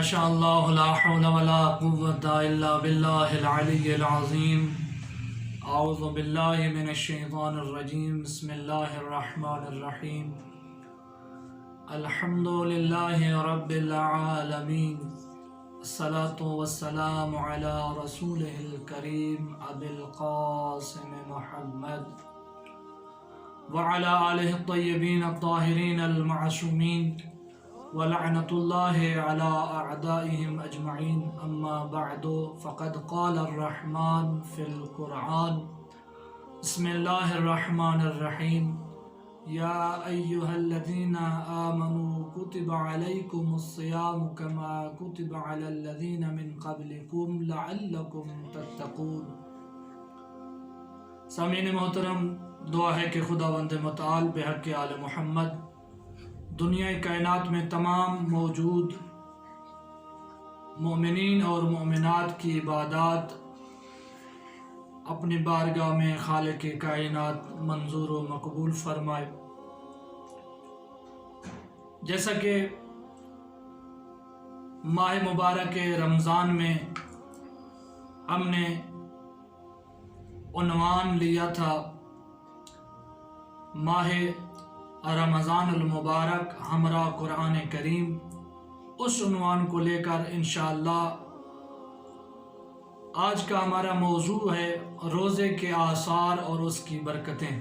ماشاء اللہ لا حول ولا قوة الا باللہ العلی العظیم۔ اعوذ باللہ من الشیطان الرجیم، بسم اللہ الرحمن الرحیم۔ الحمد للہ رب العالمین، الصلاة والسلام علی رسولہ الکریم ابی القاسم محمد وعلی آلہ الطیبین الطاہرین المعصومین ولعنۃ اللہ علی اعدائہم اجمعین، اما بعد فقد قال الرحمن فی القرآن، بسم اللہ الرحمن الرحیم۔ یا ایہا الذین آمنوا کتب علیکم الصیام کما کتب علی الذین من قبلکم لعلکم تتقون۔ سامعین محترم، دعا ہے کہ خداوند متعال بحق آل محمد دنیا کائنات میں تمام موجود مومنین اور مومنات کی عبادات اپنی بارگاہ میں خالق کائنات منظور و مقبول فرمائے۔ جیسا کہ ماہ مبارک رمضان میں ہم نے عنوان لیا تھا ماہ رمضان المبارک ہمراہ قرآن کریم، اس عنوان کو لے کر انشاءاللہ آج کا ہمارا موضوع ہے روزے کے آثار اور اس کی برکتیں۔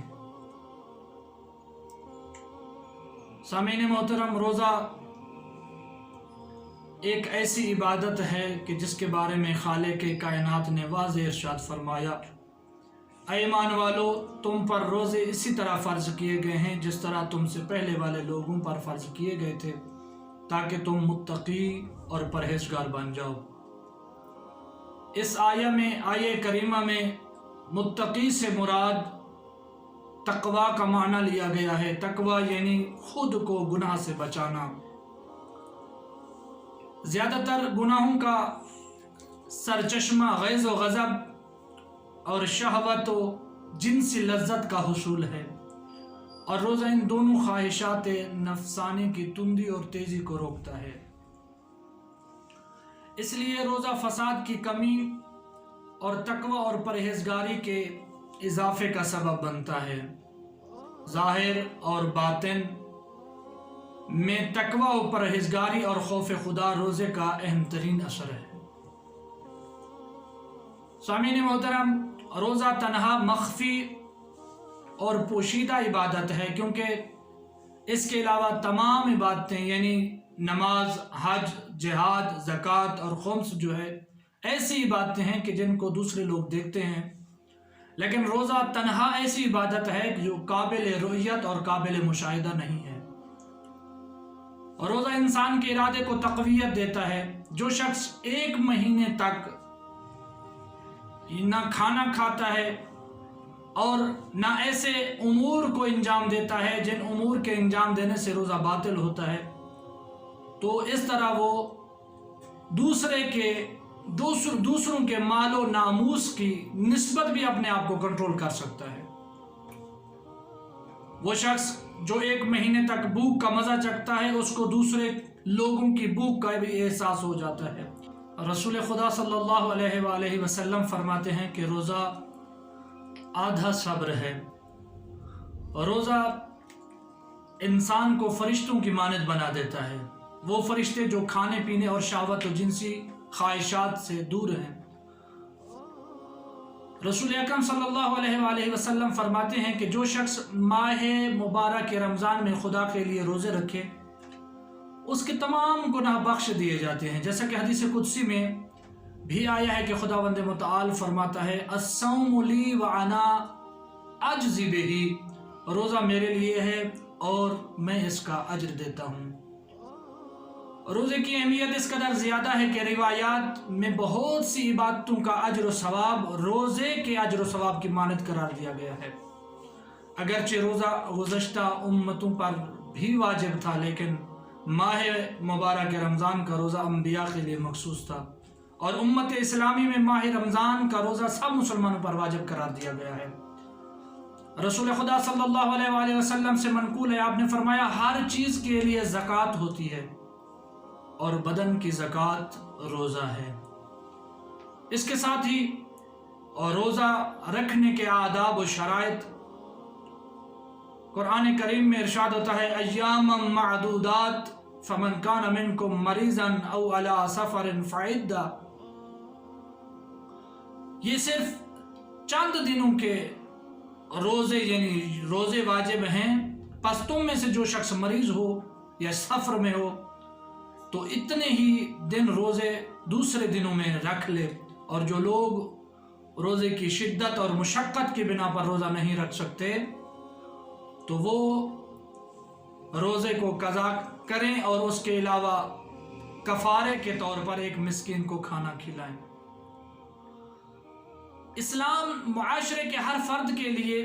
سامعین محترم، روزہ ایک ایسی عبادت ہے کہ جس کے بارے میں خالق کائنات نے واضح ارشاد فرمایا، اے ایمان والو، تم پر روزے اسی طرح فرض کیے گئے ہیں جس طرح تم سے پہلے والے لوگوں پر فرض کیے گئے تھے، تاکہ تم متقی اور پرہیزگار بن جاؤ۔ اس آیہ کریمہ میں متقی سے مراد تقوی کا معنی لیا گیا ہے۔ تقوی یعنی خود کو گناہ سے بچانا۔ زیادہ تر گناہوں کا سرچشمہ غیظ و غضب اور شہوت و جنسی لذت کا حصول ہے، اور روزہ ان دونوں خواہشات نفسانی کی تندی اور تیزی کو روکتا ہے۔ اس لیے روزہ فساد کی کمی اور تقوی اور پرہیزگاری کے اضافے کا سبب بنتا ہے۔ ظاہر اور باطن میں تقوی و پرہیزگاری اور خوف خدا روزے کا اہم ترین اثر ہے۔ سامعین محترم، روزہ تنہا مخفی اور پوشیدہ عبادت ہے، کیونکہ اس کے علاوہ تمام عبادتیں یعنی نماز، حج، جہاد، زکوٰۃ اور خمس جو ہے ایسی عبادتیں ہیں کہ جن کو دوسرے لوگ دیکھتے ہیں، لیکن روزہ تنہا ایسی عبادت ہے جو قابل رؤیت اور قابل مشاہدہ نہیں ہے۔ اور روزہ انسان کے ارادے کو تقویت دیتا ہے۔ جو شخص ایک مہینے تک نہ کھانا کھاتا ہے اور نہ ایسے امور کو انجام دیتا ہے جن امور کے انجام دینے سے روزہ باطل ہوتا ہے، تو اس طرح وہ دوسروں کے مال و ناموس کی نسبت بھی اپنے آپ کو کنٹرول کر سکتا ہے۔ وہ شخص جو ایک مہینے تک بھوک کا مزہ چکھتا ہے، اس کو دوسرے لوگوں کی بھوک کا بھی احساس ہو جاتا ہے۔ رسول خدا صلی اللہ علیہ وآلہ وسلم فرماتے ہیں کہ روزہ آدھا صبر ہے۔ روزہ انسان کو فرشتوں کی مانند بنا دیتا ہے، وہ فرشتے جو کھانے پینے اور شہوت و جنسی خواہشات سے دور ہیں۔ رسول اکرم صلی اللہ علیہ وآلہ وسلم فرماتے ہیں کہ جو شخص ماہ مبارک رمضان میں خدا کے لیے روزے رکھے، اس کے تمام گناہ بخش دیے جاتے ہیں، جیسا کہ حدیث قدسی میں بھی آیا ہے کہ خداوند متعال فرماتا ہے، الصوم لی وانا اجزی بہ، روزہ میرے لیے ہے اور میں اس کا اجر دیتا ہوں۔ روزے کی اہمیت اس قدر زیادہ ہے کہ روایات میں بہت سی عبادتوں کا اجر و ثواب روزے کے اجر و ثواب کی مانند قرار دیا گیا ہے۔ اگرچہ روزہ گزشتہ امتوں پر بھی واجب تھا، لیکن ماہ مبارک رمضان کا روزہ انبیاء کے لیے مخصوص تھا، اور امت اسلامی میں ماہ رمضان کا روزہ سب مسلمانوں پر واجب قرار دیا گیا ہے۔ رسول خدا صلی اللہ علیہ وآلہ وسلم سے منقول ہے، آپ نے فرمایا ہر چیز کے لیے زکوٰۃ ہوتی ہے، اور بدن کی زکوٰۃ روزہ ہے۔ اس کے ساتھ ہی اور روزہ رکھنے کے آداب و شرائط، قرآن کریم میں ارشاد ہوتا ہے ایاما معدودات فمن کان منکم مریضا او علی سفر فعدہ، یہ صرف چند دنوں کے روزے یعنی روزے واجب ہیں، پس تم میں سے جو شخص مریض ہو یا سفر میں ہو تو اتنے ہی دن روزے دوسرے دنوں میں رکھ لے، اور جو لوگ روزے کی شدت اور مشقت کی بنا پر روزہ نہیں رکھ سکتے تو وہ روزے کو قضا کریں اور اس کے علاوہ کفارے کے طور پر ایک مسکین کو کھانا کھلائیں۔ اسلام معاشرے کے ہر فرد کے لیے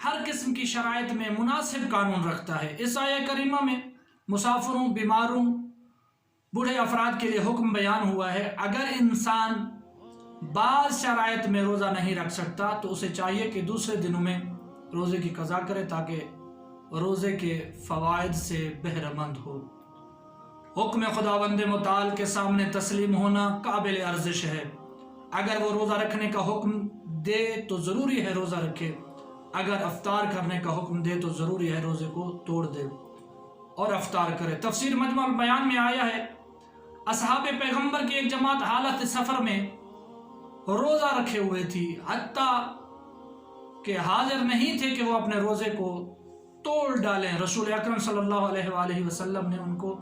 ہر قسم کی شرائط میں مناسب قانون رکھتا ہے۔ اس آیہ کریمہ میں مسافروں، بیماروں، بوڑھے افراد کے لیے حکم بیان ہوا ہے۔ اگر انسان بعض شرائط میں روزہ نہیں رکھ سکتا تو اسے چاہیے کہ دوسرے دنوں میں روزے کی قضا کرے تاکہ روزے کے فوائد سے بہرہ مند ہو۔ حکم خداوند متعال کے سامنے تسلیم ہونا قابل ارزش ہے۔ اگر وہ روزہ رکھنے کا حکم دے تو ضروری ہے روزہ رکھے، اگر افطار کرنے کا حکم دے تو ضروری ہے روزے کو توڑ دے اور افطار کرے۔ تفسیر مجمع البیان میں آیا ہے اصحاب پیغمبر کی ایک جماعت حالت سفر میں روزہ رکھے ہوئے تھی، حتیٰ کہ حاضر نہیں تھے کہ وہ اپنے روزے کو توڑ ڈالیں۔ رسول اکرم صلی اللہ علیہ وآلہ وسلم نے ان کو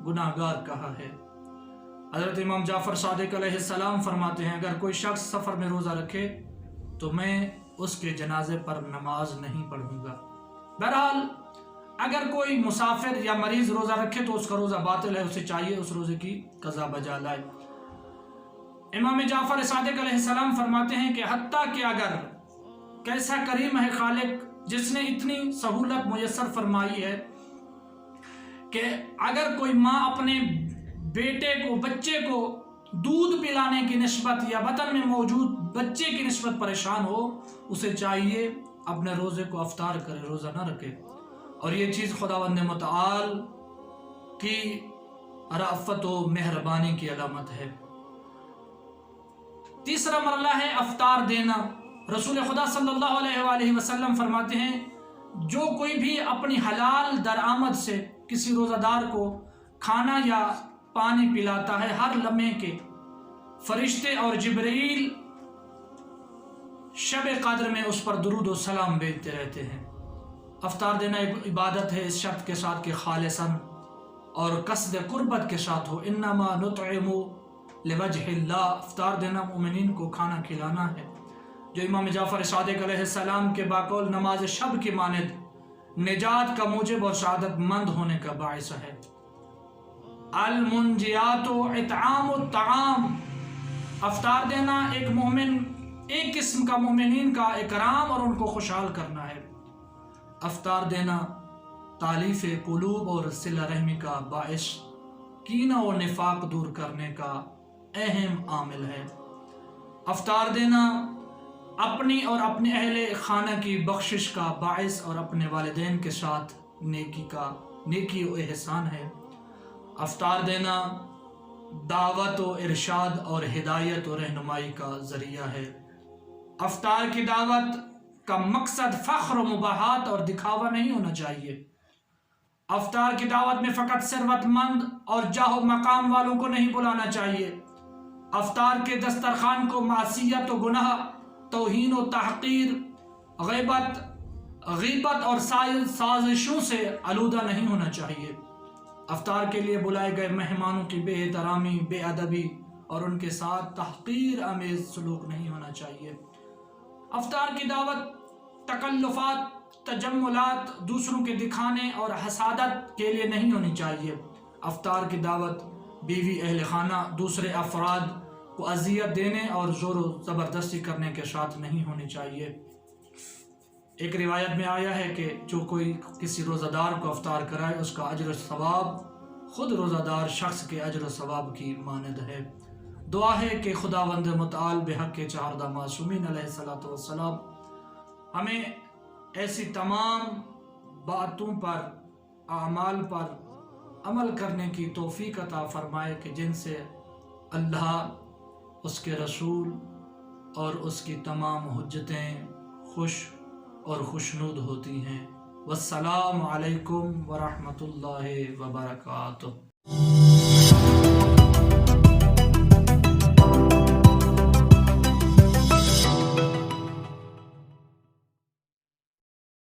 گناہ گار کہا ہے۔ حضرت امام جعفر صادق علیہ السلام فرماتے ہیں اگر کوئی شخص سفر میں روزہ رکھے تو میں اس کے جنازے پر نماز نہیں پڑھوں گا۔ بہرحال اگر کوئی مسافر یا مریض روزہ رکھے تو اس کا روزہ باطل ہے، اسے چاہیے اس روزے کی قضا بجا لائے۔ امام جعفر صادق علیہ السلام فرماتے ہیں کہ حتیٰ کہ اگر کیسا کریم ہے خالق جس نے اتنی سہولت میسر فرمائی ہے کہ اگر کوئی ماں اپنے بیٹے کو، بچے کو دودھ پلانے کی نسبت یا بطن میں موجود بچے کی نسبت پریشان ہو، اسے چاہیے اپنے روزے کو افطار کرے، روزہ نہ رکھے، اور یہ چیز خداوند متعال کی رأفت و مہربانی کی علامت ہے۔ تیسرا مرحلہ ہے افطار دینا۔ رسول خدا صلی اللہ علیہ وآلہ وسلم فرماتے ہیں جو کوئی بھی اپنی حلال درآمد سے کسی روزہ دار کو کھانا یا پانی پلاتا ہے، ہر لمحے کے فرشتے اور جبرائیل شب قدر میں اس پر درود و سلام بھیجتے رہتے ہیں۔ افطار دینا ایک عبادت ہے اس شرط کے ساتھ کہ خالصاً اور قصد قربت کے ساتھ ہو۔ انما نطعم لوجہ اللہ، افطار دینا مومنین کو کھانا کھلانا ہے، جو امام جعفر صادق علیہ السلام کے باقول نماز شب کی مانند نجات کا موجب اور سعادت مند ہونے کا باعث ہے۔ المنجیات اطعام الطعام، افطار دینا ایک قسم کا مومنین کا اکرام اور ان کو خوشحال کرنا ہے۔ افطار دینا تالیف قلوب اور صلہ رحمی کا باعث، کینہ و نفاق دور کرنے کا اہم عامل ہے۔ افطار دینا اپنی اور اپنے اہل خانہ کی بخشش کا باعث اور اپنے والدین کے ساتھ نیکی و احسان ہے۔ افطار دینا دعوت و ارشاد اور ہدایت و رہنمائی کا ذریعہ ہے۔ افطار کی دعوت کا مقصد فخر و مباحات اور دکھاوا نہیں ہونا چاہیے۔ افطار کی دعوت میں فقط ثروت مند اور جاہ و مقام والوں کو نہیں بلانا چاہیے۔ افطار کے دسترخوان کو معصیت و گناہ، توہین و تحقیر، غیبت اور سازشوں سے آلودہ نہیں ہونا چاہیے۔ افطار کے لیے بلائے گئے مہمانوں کی بے احترامی، بے ادبی اور ان کے ساتھ تحقیر آمیز سلوک نہیں ہونا چاہیے۔ افطار کی دعوت تکلفات، تجملات، دوسروں کے دکھانے اور حسادت کے لیے نہیں ہونی چاہیے۔ افطار کی دعوت بیوی، اہل خانہ، دوسرے افراد کو اذیت دینے اور زور و زبردستی کرنے کے ساتھ نہیں ہونی چاہیے۔ ایک روایت میں آیا ہے کہ جو کوئی کسی روزہ دار کو افطار کرائے اس کا اجر و ثواب خود روزہ دار شخص کے اجر و ثواب کی مانند ہے۔ دعا ہے کہ خداوند متعال بحق کے چہاردہ معصومین علیہ الصلوۃ والسلام ہمیں ایسی تمام باتوں پر، اعمال پر عمل کرنے کی توفیق عطا فرمائے کہ جن سے اللہ، اس کے رسول اور اس کی تمام حجتیں خوش اور خوشنود ہوتی ہیں۔ والسلام علیکم ورحمۃ اللہ وبرکاتہ۔